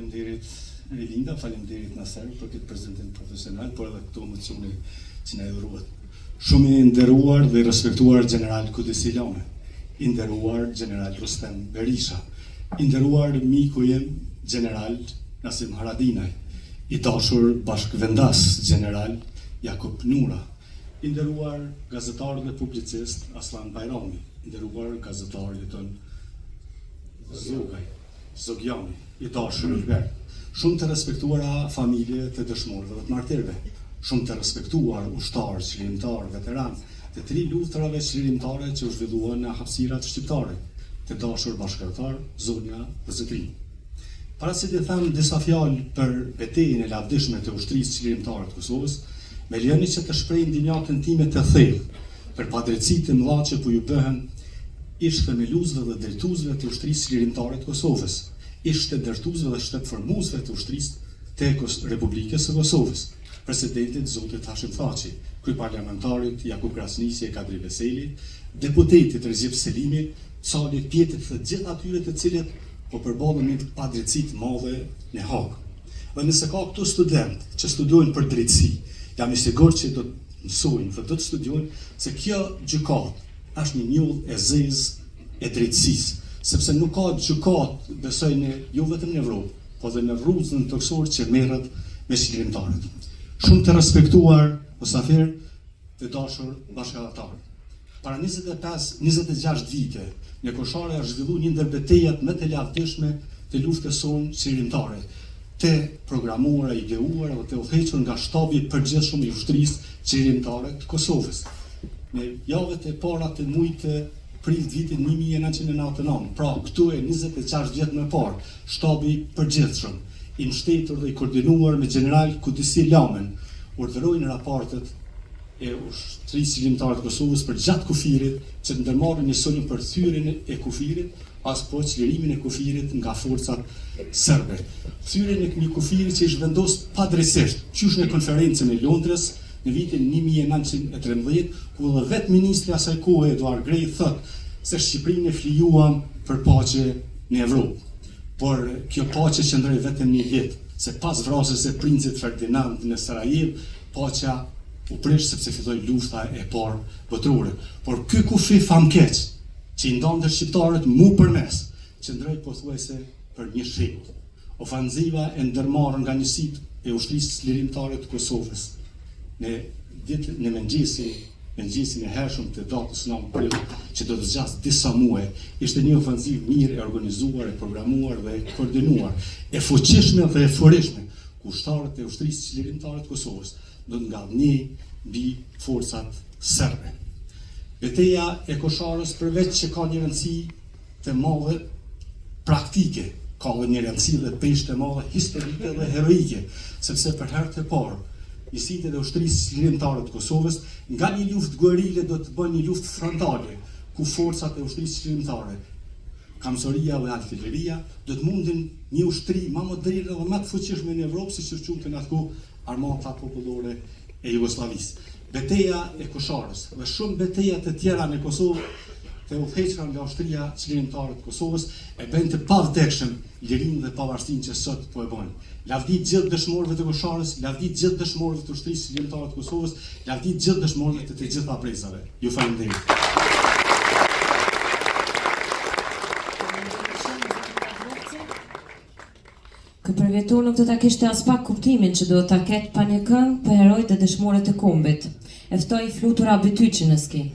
Faleminderit Elinda, faleminderit Naser për këtë prezantim profesional, por edhe këto emocione që na dhuruat. Shumë i nderuar dhe respektuar General Kudisi Lame, i nderuar General Rustem Berisha, i nderuar miku jem General Nasim Haradinaj, i dashur bashkëvendas General Jakub Nura, i nderuar gazetar dhe publicist Aslan Bajrami, i nderuar gazetari tonë Zogjani, i dashur Albert, shumë të respektuara familje të dëshmorëve dhe të martirëve, shumë të respektuar ushtar, çlirimtar, veteran të 3 luftrave çlirimtare që u zhvilluan në hapësirat shqiptare, të dashur bashkëtar Zonja dhe Zotrin. Para se të them disa fjalë për betejën e lavdishme të ushtrisë çlirimtare të Kosovës, me lejoni që të shpreh ndinjatën time të thellë për padrejtësitë të mëdha që po ju bëhen ish themeluesve dhe drejtuesve të ushtrisë çlirimtare të Kosovës, ish të drejtuesve dhe shtepformuesve të ushtrisë të Republikës së Kosovës, presidentit Zotit Hashim Thaçi, kryeparlamentarit Jakub Krasnisi e Kadri Veseli, deputetit Recep Selimi, calit pjetit të gjithë atyre të cilët po përballen me padrejtësi të mëdha në Hag. Dhe nëse ka këtu student që studiojnë për drejtësi, jam i sigurt që do të mësojnë dhe do të studiojnë se kjo gjykatë është një njollë e zezë e drejtësisë, sepse nuk ka gjykatë, besoj jo vetëm në Evropë, po dhe në rrugën toksor që merret me çlirimtarët. Shumë të respektuar musafir të dashur bashkëdhëtar. Para 25-26 vite, në Koshare është zhvilluar një ndër betejat më të lavdishme të luftës sonë çlirimtare, të programuara, ideuar dhe të udhëhequr nga shtabi i përgjithshëm i ushtrisë çlirimtare të Kosovës. Në javët e para të muajit prill vitit 1999, pra këtu e 26 vjet më parë, shtabi i përgjithshëm, i mbështetur dhe i koordinuar me General Kudisi Lamen, urdhëroi në raportet e ushtrisë çlirimtare të Kosovës për gjatë kufirit që të ndërmarrin një sulm për thyrjen e kufirit, as po çlirimin e kufirit nga forcat serbe. Thyrjen e një kufiri që ishte vendosur padrejtisht, qysh në konferencën e Londrës në vitin 1913, ku dhe vetë ministri asaj kohe Eduard Grey thotë se Shqipërinë e flijuam për paqe në Evropë. Por kjo paqe qëndroi vetëm një vit, se pas vrasjes së princit Ferdinand në Sarajevo, paqja u prish sepse filloi lufta e parë botërore. Por ky kufi famkeq që i ndonte shqiptarët mu përmes, qëndroi pothuajse për një shekull. Ofanziva e ndërmarrë nga njësitë e ushtrisë çlirimtare të Kosovës në mëngjesin e hershëm të datës 9 prill, që do të zgjasë disa muaj, ishte një ofenzivë mirë e organizuar, e programuar dhe e koordinuar, e fuqishme dhe e furishme, ku ushtarët e ushtrisë çlirimtare të Kosovës do të ngallnin mbi forcat serbe. Beteja e Kosharës përveç që ka një rëndësi të madhe praktike, ka dhe një rëndësi dhe peshë të madhe historike dhe heroike, sepse për herë të parë njësitë e ushtrisë çlirimtare të Kosovës nga një luftë guerile do të bëjnë një luftë frontale, ku forcat e ushtrisë çlirimtare, kamësoria dhe artilleria, do të mundin një ushtri më moderne dhe më të fuqishme në Evropë, siç u quante në atë kohë Armata Popullore e Jugosllavisë. Beteja e Kosharës dhe shumë beteja të tjera në Kosovë të udhëhequra nga ushtria çlirimtare të Kosovës e bëjnë të pavdekshëm lirinë dhe pavarësinë që sot po e bojnë. Lavdi gjithë dëshmorëve të Kosharës, lavdi gjithë dëshmorëve të ushtrisë çlirimtare të Kosovës, lavdi gjithë dëshmorëve të gjitha brezave. Ju falenderoj. Ky përvjetur nuk do ta kishte as pak kuptimin që do ta ketë pa një këngë për herojtë dhe dëshmorët e kombit. E ftoi Flutura Bytyçi në ski.